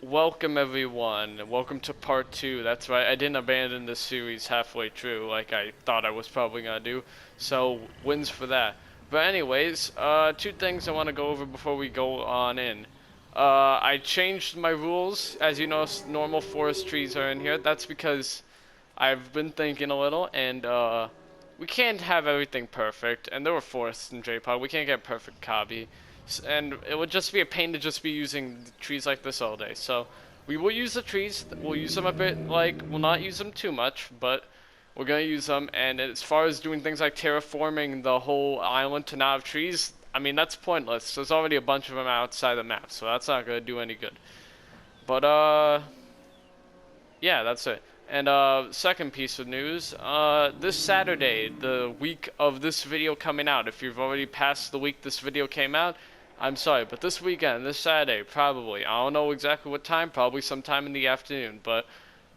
Welcome everyone. Welcome to part 2. That's right, I didn't abandon this series halfway through like I thought I was probably gonna do. So, wins for that. But anyways, two things I want to go over before we go on in. I changed my rules. As you know, normal forest trees are in here. That's because I've been thinking a little, and we can't have everything perfect. And there were forests in JPOG. We can't get perfect copy, and it would just be a pain to just be using trees like this all day. So we will use the trees. We'll use them a bit. We'll not use them too much, but we're gonna use them. And as far as doing things like terraforming the whole island to not have trees, I mean that's pointless. There's already a bunch of them outside the map, so that's not gonna do any good. But yeah, that's it. And second piece of news, this Saturday, the week of this video coming out, if you've already passed the week this video came out, I'm sorry, but this weekend, this Saturday, probably, I don't know exactly what time, probably sometime in the afternoon, but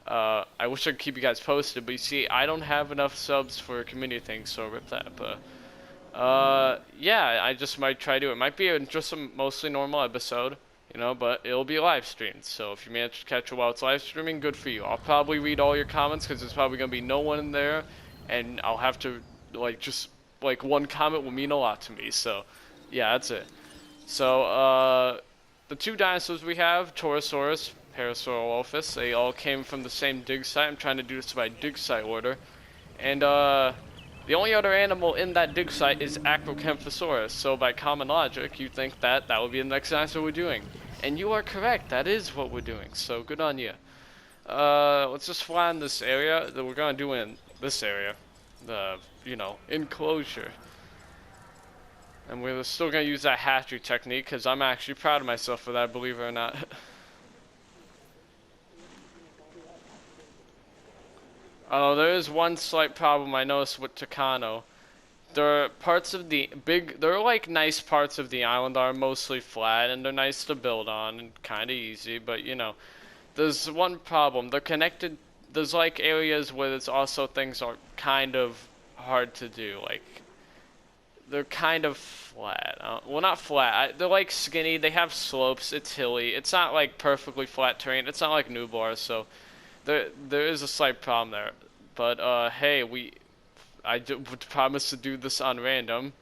I wish I could keep you guys posted, but you see, I don't have enough subs for a community thing, so rip that, but yeah, I just might try to do it. It might be just a mostly normal episode, you know, but it'll be live streamed. So if you manage to catch it while it's live streaming, good for you. I'll probably read all your comments because there's probably gonna be no one in there, and I'll have to just one comment will mean a lot to me. So yeah, that's it. So the two dinosaurs we have, Torosaurus, Parasaurolophus, they all came from the same dig site. I'm trying to do this by dig site order, and the only other animal in that dig site is Acrocanthosaurus, so by common logic, you think that that would be the next dinosaur we're doing. And you are correct, that is what we're doing, so good on you. Let's just fly in this area that we're gonna do in this area. The, enclosure. And we're still gonna use that hatchery technique, because I'm actually proud of myself for that, believe it or not. Oh, there is one slight problem I noticed with Tucano. There are parts of there are nice parts of the island that are mostly flat and they're nice to build on and kind of easy, but there's one problem. They're connected, there's areas where there's also things are kind of hard to do, they're kind of flat. Well, not flat. They're skinny, they have slopes, it's hilly. It's not perfectly flat terrain. It's not like Newbar, so there is a slight problem there, but hey, would promise to do this on random,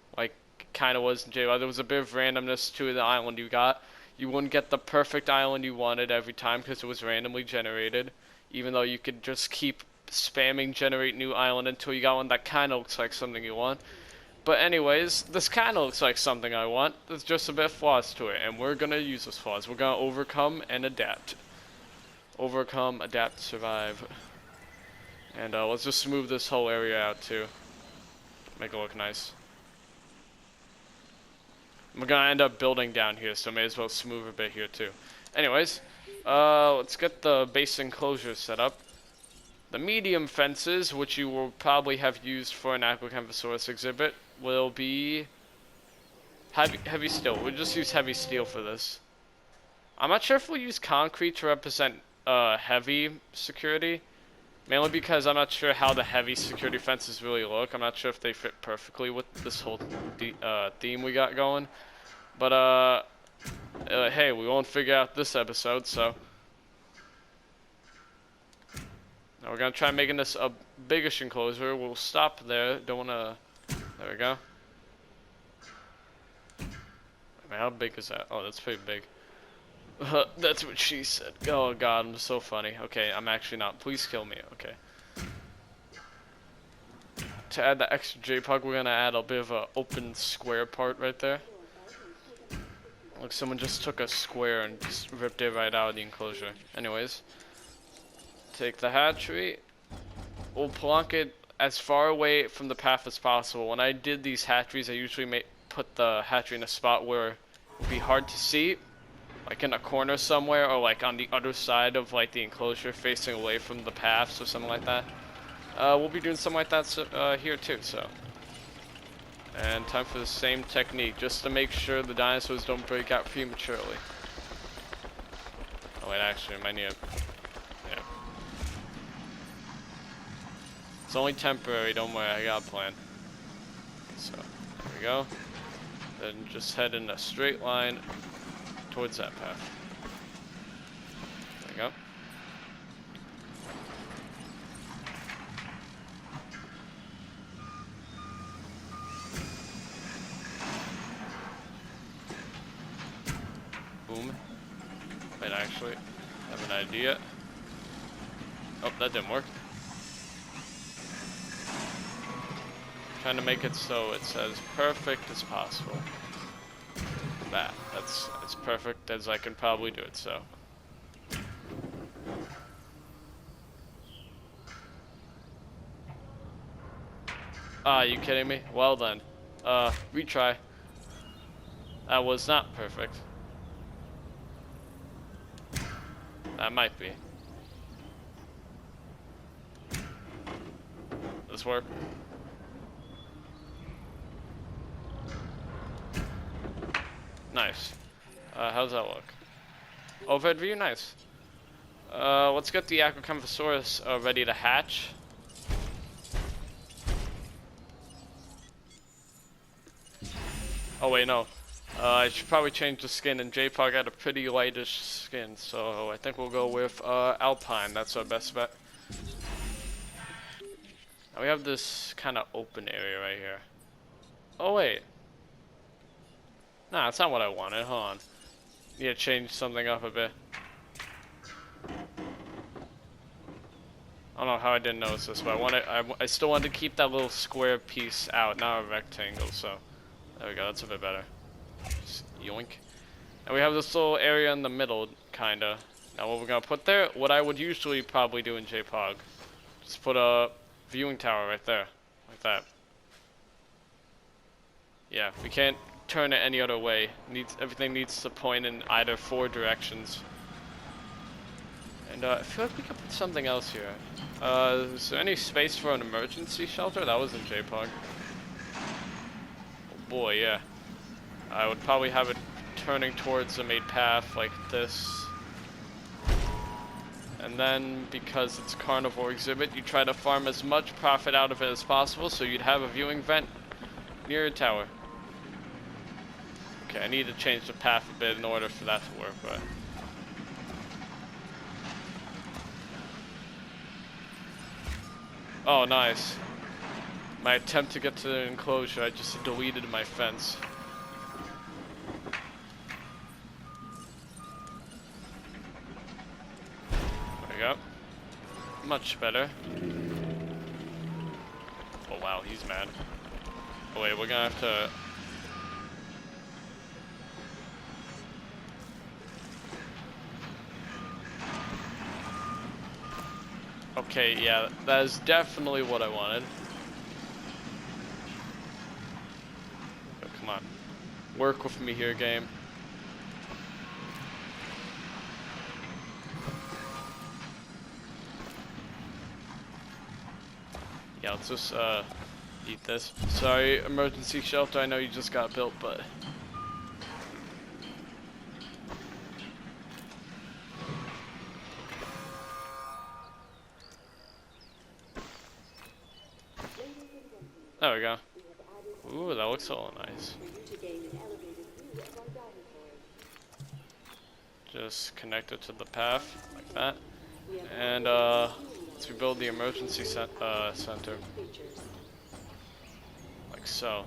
kind of was in JWE. There was a bit of randomness to the island you got. You wouldn't get the perfect island you wanted every time because it was randomly generated, even though you could just keep spamming generate new island until you got one that kind of looks like something you want. But anyways, this kind of looks like something I want. There's just a bit of flaws to it, and we're gonna use those flaws. We're gonna overcome and adapt. Overcome, adapt, survive. And let's just smooth this whole area out too. Make it look nice. We're gonna end up building down here, so may as well smooth a bit here too. Anyways, let's get the base enclosure set up. The medium fences, which you will probably have used for an Acrocanthosaurus exhibit, will be heavy steel. We'll just use heavy steel for this. I'm not sure if we'll use concrete to represent heavy security, mainly because I'm not sure how the heavy security fences really look. I'm not sure if they fit perfectly with this whole theme we got going. But hey, we won't figure out this episode, so now we're gonna try making this a biggish enclosure. We'll stop there. Don't wanna. There we go. I mean, how big is that? Oh, that's pretty big. That's what she said. Oh god, I'm so funny. Okay, I'm actually not. Please kill me. Okay. To add the extra JPOG, we're gonna add a bit of a open square part right there. Like someone just took a square and just ripped it right out of the enclosure. Anyways, take the hatchery. We'll plonk it as far away from the path as possible. When I did these hatcheries, I usually put the hatchery in a spot where it would be hard to see. Like in a corner somewhere, or on the other side of the enclosure facing away from the paths or something like that. We'll be doing something like that here too, so. And time for the same technique, just to make sure the dinosaurs don't break out prematurely. Oh wait, actually, I might need yeah. It's only temporary, don't worry, I got a plan. So, there we go. Then just head in a straight line towards that path. go. Boom. Wait, actually, I have an idea. Oh, that didn't work. Trying to make it so it's as perfect as possible. That's as perfect as I can probably do it, so. Ah, you kidding me? Well then. Retry. That was not perfect. That might be. This work? Nice. How's that look? Overhead view? Nice. Let's get the Acrocanthosaurus ready to hatch. Oh wait, no. I should probably change the skin, and JPOG had a pretty lightish skin, so I think we'll go with Alpine. That's our best bet. Now we have this kind of open area right here. Oh wait. Nah, that's not what I wanted. Hold on. Need to change something up a bit. I don't know how I didn't notice this, but I still wanted to keep that little square piece out, not a rectangle, so there we go, that's a bit better. Just yoink. And we have this little area in the middle, kinda. Now what we're gonna put there, what I would usually probably do in JPOG. Just put a viewing tower right there, like that. Yeah, we can't turn it any other way. Everything needs to point in either 4 directions. And I feel like we could put something else here. Is there any space for an emergency shelter? That was in JPOG. Oh boy, yeah. I would probably have it turning towards the main path like this. And then, because it's a carnivore exhibit, you try to farm as much profit out of it as possible, so you'd have a viewing vent near a tower. Okay, I need to change the path a bit in order for that to work, but... Oh, nice. My attempt to get to the enclosure, I just deleted my fence. There we go. Much better. Oh wow, he's mad. Oh wait, we're gonna have to... Okay, yeah, that is definitely what I wanted. Oh, come on. Work with me here, game. Yeah, let's just, eat this. Sorry, emergency shelter, I know you just got built, but... There we go. Ooh, that looks all nice. Just connect it to the path, like that. And, let's rebuild the emergency center. Like so.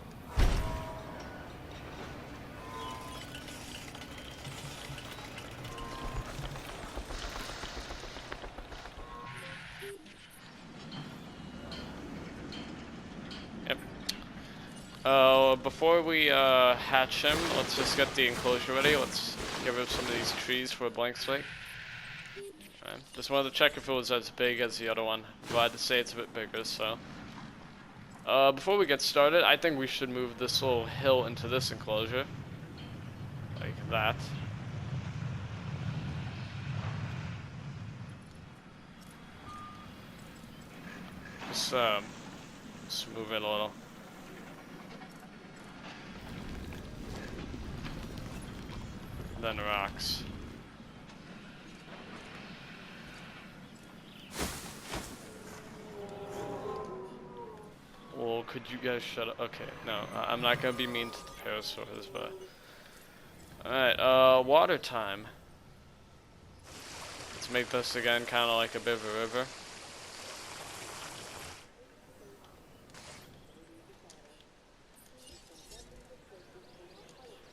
Before we hatch him, let's just get the enclosure ready. Let's get rid of some of these trees for a blank slate. Just wanted to check if it was as big as the other one. Glad to say it's a bit bigger, so. Before we get started, I think we should move this little hill into this enclosure. Like that. Just move it a little. Then rocks. Well, could you guys shut up? Okay, no, I'm not gonna be mean to the parasaurs, but... Alright, water time. Let's make this again kind of like a bit of a river.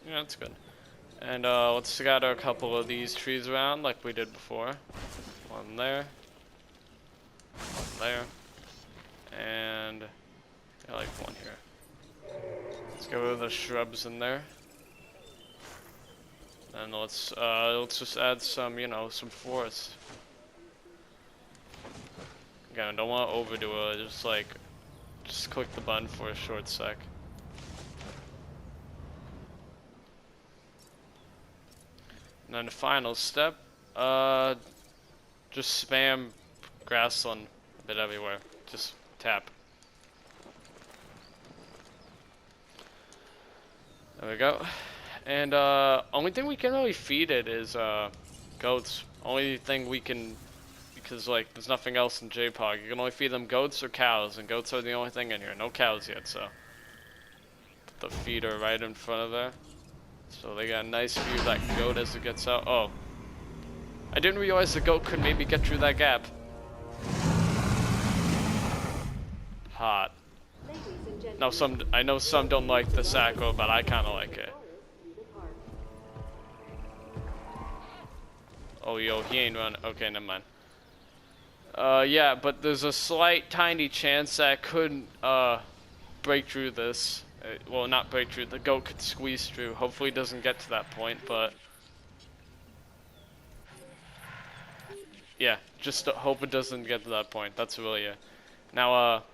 Yeah, that's good. And let's scatter a couple of these trees around like we did before. One there. One there. And I like one here. Let's get rid of the shrubs in there. And let's just add some, you know, some forest. Again, I don't want to overdo it. Just click the button for a short sec. And then the final step, just spam grassland a bit everywhere. Just tap. There we go. And only thing we can really feed it is goats. Only thing we can, because like there's nothing else in JPOG. You can only feed them goats or cows, and goats are the only thing in here. No cows yet, so put the feeder right in front of there. So they got a nice view of that goat as it gets out. Oh, I didn't realize the goat could maybe get through that gap. Hot. Now I know some don't like this acro, but I kind of like it. Oh, yo, he ain't running. Okay, never mind. Yeah, but there's a slight, tiny chance that it could break through this. Well, not break through. The goat could squeeze through. Hopefully, it doesn't get to that point, but yeah, just hope it doesn't get to that point. That's really it. Now,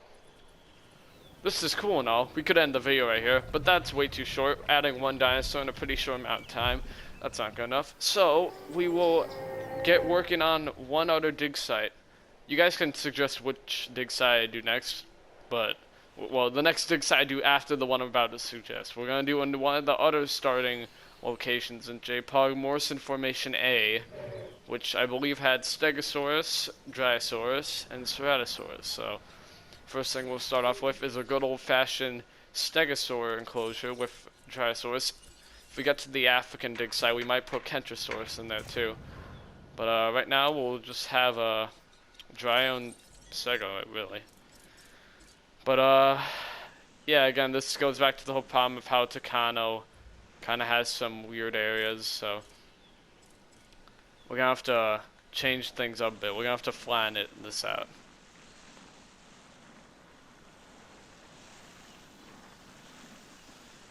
this is cool and all. We could end the video right here, but that's way too short. Adding one dinosaur in a pretty short amount of time, that's not good enough. So we will get working on one other dig site. You guys can suggest which dig site I do next, but well, the next dig site I do after the one I'm about to suggest. We're gonna do one of the other starting locations in JPOG, Morrison Formation A, which I believe had Stegosaurus, Dryosaurus, and Ceratosaurus. So first thing we'll start off with is a good old-fashioned Stegosaur enclosure with Dryosaurus. If we get to the African dig site, we might put Kentrosaurus in there too. But right now we'll just have a Dryon Stego, really. But yeah, again, this goes back to the whole problem of how Tucano kind of has some weird areas, so we're gonna have to change things up a bit. We're gonna have to flatten this out.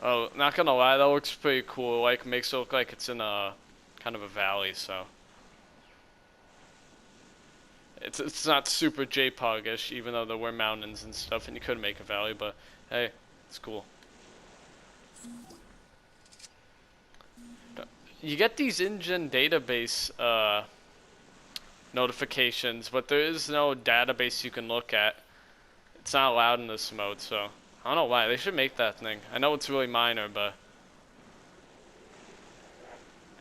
Oh, not gonna lie, that looks pretty cool. Like, makes it look like it's in a kind of a valley, so it's not super JPOG-ish, even though there were mountains and stuff, and you could make a valley, but hey, it's cool. You get these in-gen database notifications, but there is no database you can look at. It's not allowed in this mode, so I don't know why. They should make that thing. I know it's really minor, but...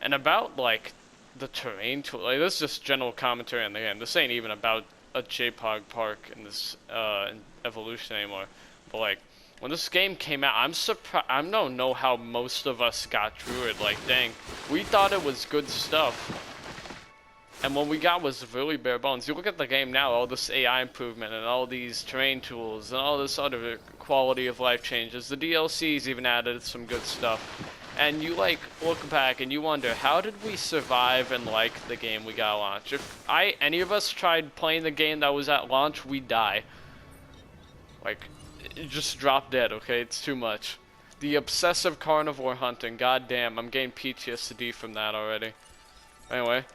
And about, like, the terrain tool, like, this is just general commentary on the game. This ain't even about a JPOG park in this in evolution anymore. But like, when this game came out, I'm surprised. I don't know how most of us got through it. Like, dang, we thought it was good stuff, and what we got was really bare bones. You look at the game now, all this AI improvement and all these terrain tools and all this other quality of life changes. The DLCs even added some good stuff. And you like look back and you wonder, how did we survive and like the game we got at launch? If any of us tried playing the game that was at launch, we'd die. Like, it just drop dead, okay? It's too much. The obsessive carnivore hunting, goddamn, I'm getting PTSD from that already. Anyway,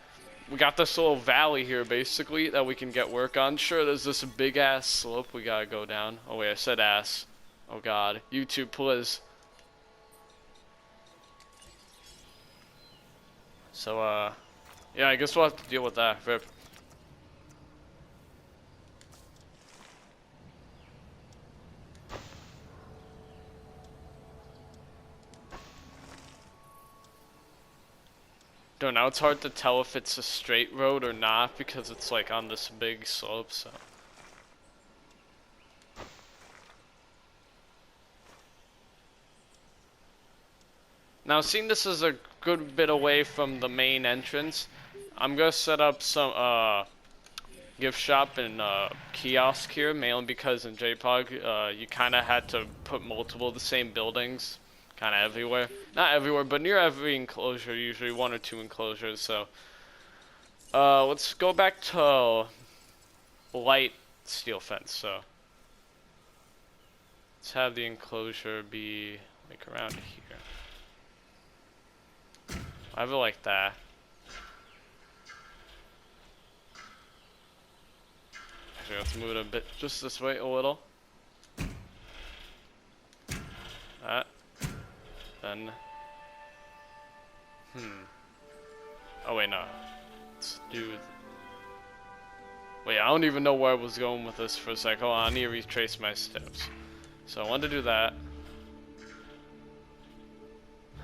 we got this little valley here basically that we can get work on. Sure, there's this big ass slope we gotta go down. Oh wait, I said ass. Oh god, YouTube please. So, yeah, I guess we'll have to deal with that. Rip. Don't know, it's hard to tell if it's a straight road or not because it's like on this big slope, so. Now, seeing this is a good bit away from the main entrance, I'm gonna set up some gift shop and kiosk here, mainly because in JPOG you kind of had to put multiple of the same buildings kind of everywhere. Not everywhere, but near every enclosure, usually 1 or 2 enclosures. So let's go back to light steel fence. So let's have the enclosure be like around here. I have it like that. Actually, let's move it a bit just this way a little. That. Then. Oh wait, no. Let's do. Wait, I don't even know where I was going with this for a sec. Hold on, I need to retrace my steps. So I wanted to do that.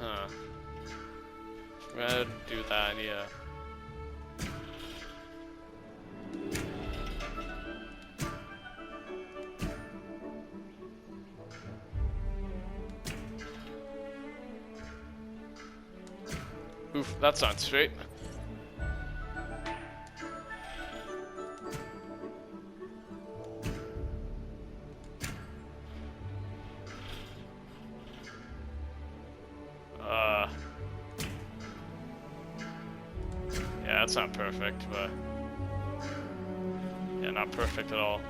Huh. We're gonna do that, yeah. Oof, that's not straight. Yeah, that's not perfect, but yeah, not perfect at all.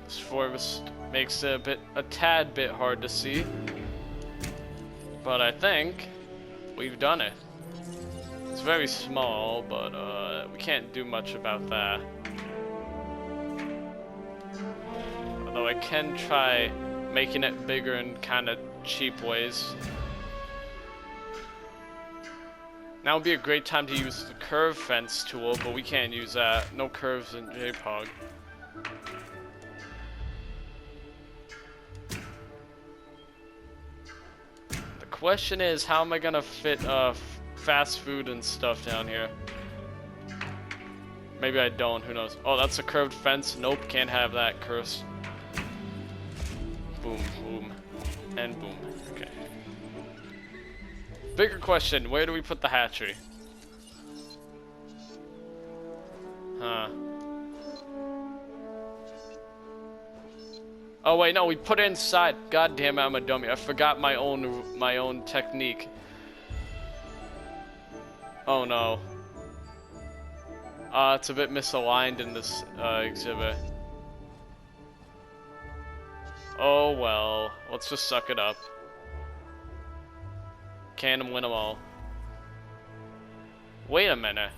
This forest makes it a tad bit hard to see. But I think we've done it. It's very small, but we can't do much about that. Although I can try making it bigger in kind of cheap ways. Now would be a great time to use the curve fence tool, but we can't use that. No curves in JPOG. Question is, how am I gonna fit fast food and stuff down here? Maybe I don't, who knows. Oh, that's a curved fence. Nope, can't have that. Curse. Boom, boom, and boom. Okay. Bigger question, where do we put the hatchery? Huh. Oh wait, no, we put it inside. God damn it, I'm a dummy. I forgot my own technique. Oh no. It's a bit misaligned in this exhibit. Oh well, let's just suck it up. Can't win them all. Wait a minute.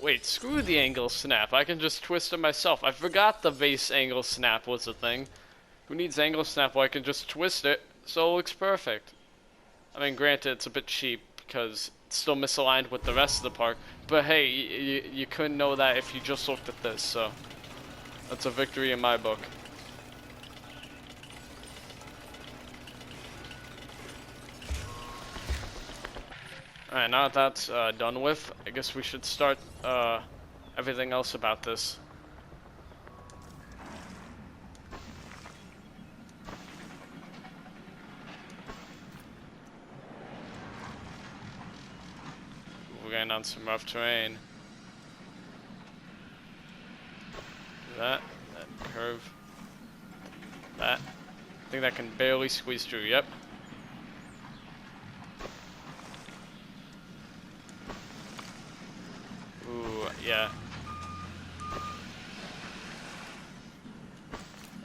Wait, screw the angle snap. I can just twist it myself. I forgot the base angle snap was a thing. Who needs angle snap? Well, I can just twist it, so it looks perfect. I mean, granted, it's a bit cheap because it's still misaligned with the rest of the park. But hey, you couldn't know that if you just looked at this, so that's a victory in my book. Alright, now that that's done with, I guess we should start everything else about this. We're getting on some rough terrain. That curve. That. I think that can barely squeeze through, yep. Yeah.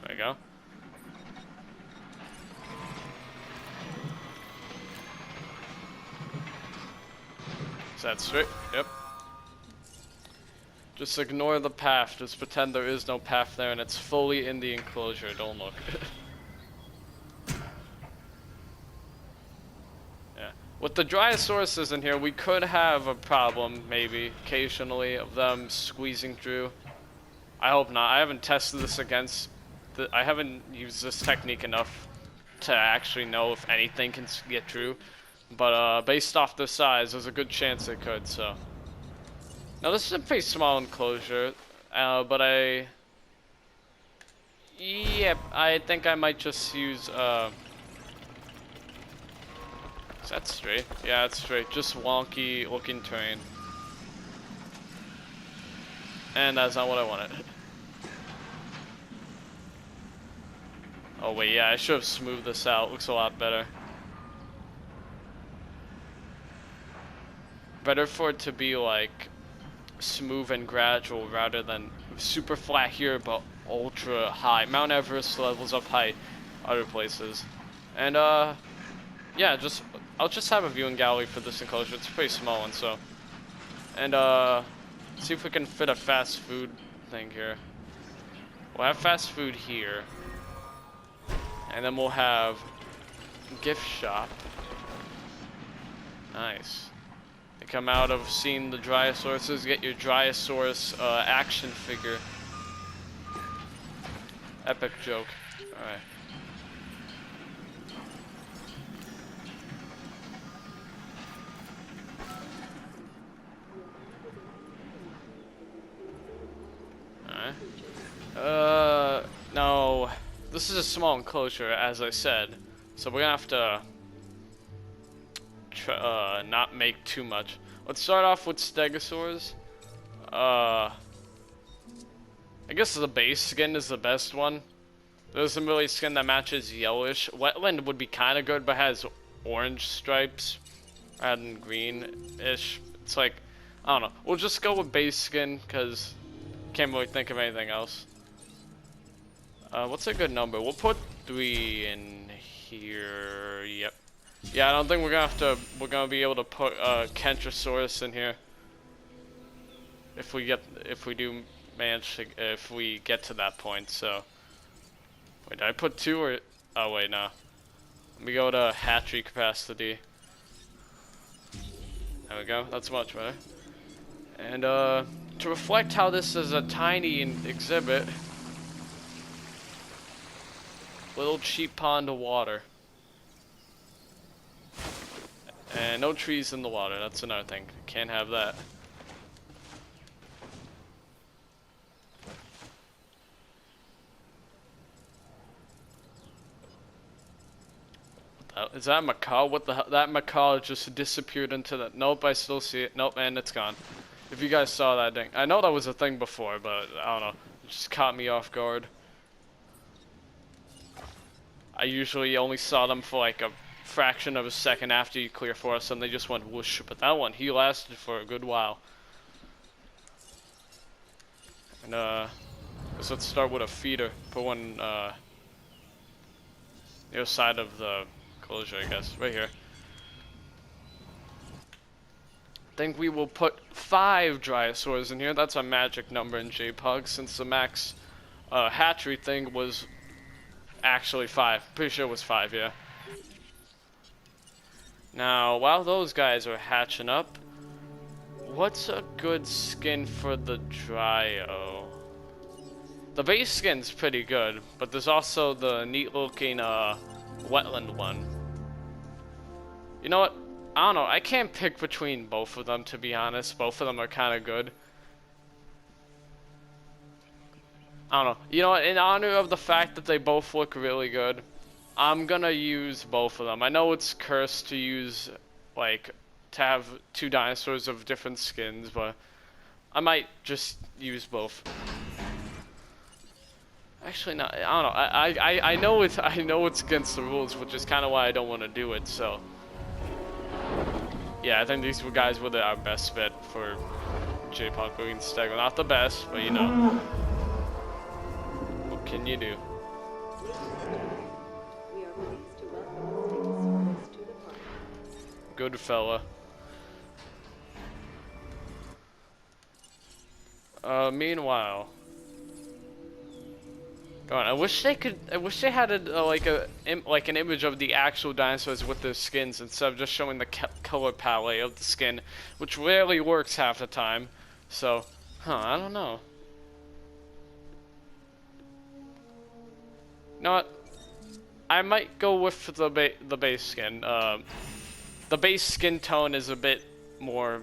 There we go. Is that straight? Yep. Just ignore the path. Just pretend there is no path there and it's fully in the enclosure. Don't look. Yeah. With the Dryasauruses in here, we could have a problem, maybe, occasionally, of them squeezing through. I hope not. I haven't tested this against... I haven't used this technique enough to actually know if anything can get through. But based off the size, there's a good chance it could. So now this is a pretty small enclosure, but I think I might just use is that straight? Yeah, it's straight. Just wonky looking terrain. And that's not what I wanted. Oh wait, yeah, I should have smoothed this out. Looks a lot better. Better for it to be like smooth and gradual rather than super flat here but ultra high. Mount Everest levels of height other places. And yeah, I'll just have a viewing gallery for this enclosure. It's a pretty small one, so. And see if we can fit a fast food thing here. We'll have fast food here. And then we'll have gift shop. Nice. You come out of seeing the Dryasauruses, get your Dryosaurus action figure. Epic joke. Alright. No. This is a small enclosure, as I said. So we're gonna have to not make too much. Let's start off with Stegosaurs. I guess the base skin is the best one. There isn't really a skin that matches yellowish. Wetland would be kind of good, but has orange stripes rather than green-ish. It's like, I don't know. We'll just go with base skin, because can't really think of anything else. What's a good number? We'll put 3 in here. Yep. Yeah, I don't think we're gonna be able to put Kentrosaurus in here. If we do manage to, if we get to that point. So wait, did I put 2 or? Oh wait, no. Let me go to hatchery capacity. There we go. That's much better. And to reflect how this is a tiny exhibit, little cheap pond of water. And no trees in the water, that's another thing. Can't have that. Is that a macaw? What the hell? That macaw just disappeared into the... Nope, I still see it. Nope, and it's gone. If you guys saw that thing. I know that was a thing before, but I don't know. It just caught me off guard. I usually only saw them for like a fraction of a second after you clear forest, and they just went whoosh. But that one, he lasted for a good while. And so let's start with a feeder. Put one near the side of the enclosure, I guess, right here. I think we will put 5 Dryosaurs in here. That's a magic number in JPOG, since the max hatchery thing was actually 5. Pretty sure it was 5, yeah. Now, while those guys are hatching up, what's a good skin for the Dryo? The base skin's pretty good, but there's also the neat looking wetland one. You know what? I don't know. I can't pick between both of them, to be honest. Both of them are kind of good. I don't know. You know what? In honor of the fact that they both look really good, I'm gonna use both of them. I know it's cursed to use, like, to have 2 dinosaurs of different skins, but I might just use both. Actually, no. I don't know. I know it's against the rules, which is kind of why I don't want to do it. So, yeah, I think these guys were our best fit for JPOG Green Stego. Not the best, but you know, what can you do? Good fella. Meanwhile, God, I wish they had like an image of the actual dinosaurs with their skins instead of just showing the color palette of the skin, which rarely works half the time. So, I don't know. You know what? I might go with the base skin. The base skin tone is a bit more.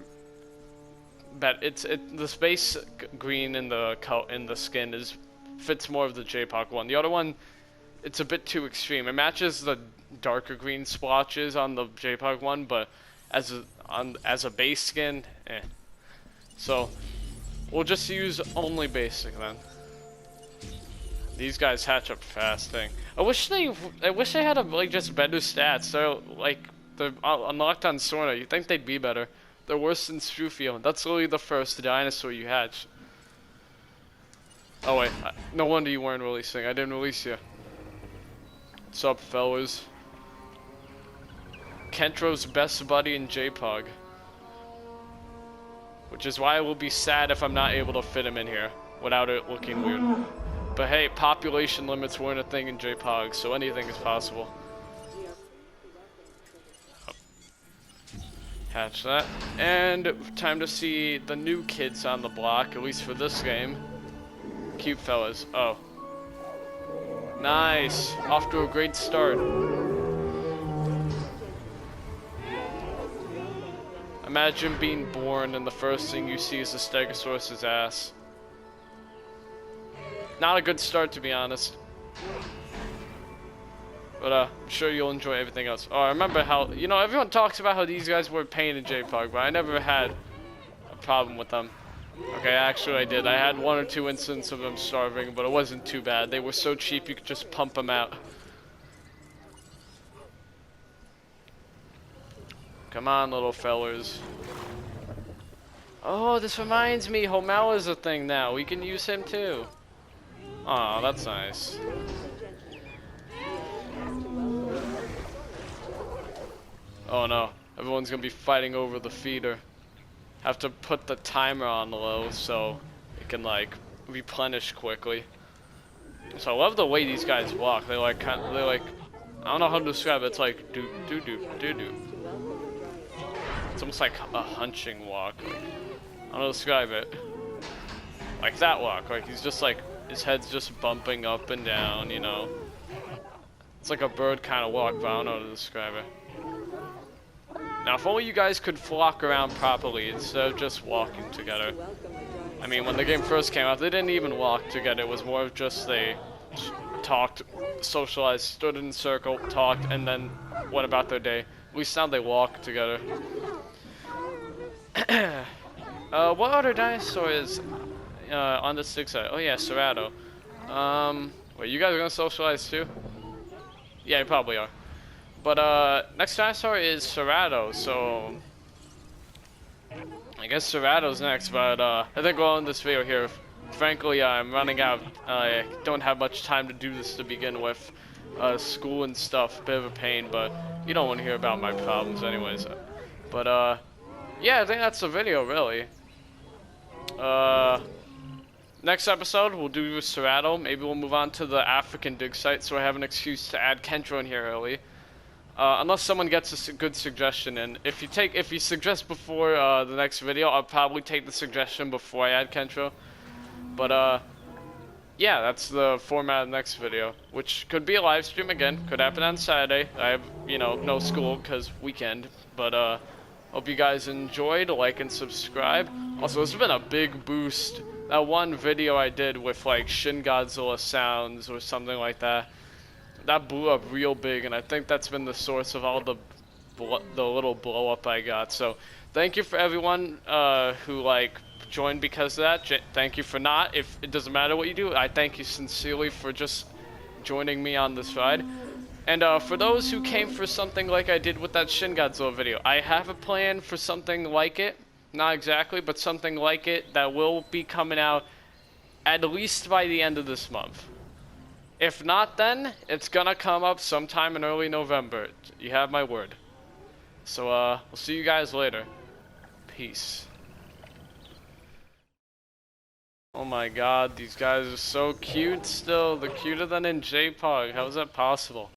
But the space green in the skin fits more of the JPOG one. The other one, it's a bit too extreme. It matches the darker green splotches on the JPOG one, but as a base skin, eh. So we'll just use only basic then. These guys hatch up fast thing. I wish they had like just better stats. They're unlocked on Sorna. You'd think they'd be better. They're worse than Strufio. That's literally the first dinosaur you hatch. Oh wait, no wonder you weren't releasing. I didn't release you. What's up, fellas? Kentro's best buddy in JPOG. Which is why I will be sad if I'm not able to fit him in here without it looking weird. But hey, population limits weren't a thing in JPOG, so anything is possible. Hatch that. And time to see the new kids on the block, at least for this game. Cute fellas. Oh. Nice. Off to a great start. Imagine being born and the first thing you see is a Stegosaurus's ass. Not a good start, to be honest. But I'm sure you'll enjoy everything else. Oh, I remember how, you know, everyone talks about how these guys were a pain in JPOG, but I never had a problem with them. Okay, actually I did. I had 1 or 2 instances of them starving, but it wasn't too bad. They were so cheap you could just pump them out. Come on, little fellers. Oh, this reminds me, Homel is a thing now. We can use him too. Aw, that's nice. Oh no, everyone's gonna be fighting over the feeder. Have to put the timer on low so it can like replenish quickly. So I love the way these guys walk. They like I don't know how to describe it. It's like do do do do do. It's almost like a hunching walk. Like, I don't know how to describe it. Like that walk. Like he's just like his head's just bumping up and down. You know. It's like a bird kind of walk, but I don't know how to describe it. Now, if only you guys could flock around properly instead of just walking together. I mean, when the game first came out, they didn't even walk together. It was more of just they talked, socialized, stood in a circle, talked, and then went about their day. At least now they walk together. What other dinosaur is on the stick side? Oh yeah, Cerrado. Wait, you guys are gonna socialize too? Yeah, you probably are. But next dinosaur is Cerrado, so I guess Cerrado's next, but I think we'll end this video here. Frankly, I'm running out. I don't have much time to do this to begin with. School and stuff, bit of a pain, but you don't want to hear about my problems anyways. But yeah, I think that's the video, really. Next episode, we'll do Cerrado. Maybe we'll move on to the African dig site, so I have an excuse to add Kentro in here early. Unless someone gets a good suggestion, and if you suggest before the next video, I'll probably take the suggestion before I add Kentro. But yeah, that's the format of the next video, which could be a live stream again. Could happen on Saturday. I have, you know, no school because weekend. But hope you guys enjoyed. Like and subscribe. Also, this has been a big boost. That one video I did with like Shin Godzilla sounds or something like that. That blew up real big, and I think that's been the source of all the little blow up I got. So thank you for everyone who like joined because of that. Thank you for not. If it doesn't matter what you do, I thank you sincerely for just joining me on this ride. And for those who came for something like I did with that Shin Godzilla video, I have a plan for something like it. Not exactly, but something like it that will be coming out at least by the end of this month. If not then, it's gonna come up sometime in early November. You have my word. So, we'll see you guys later. Peace. Oh my god, these guys are so cute still. They're cuter than in JPOG. How is that possible?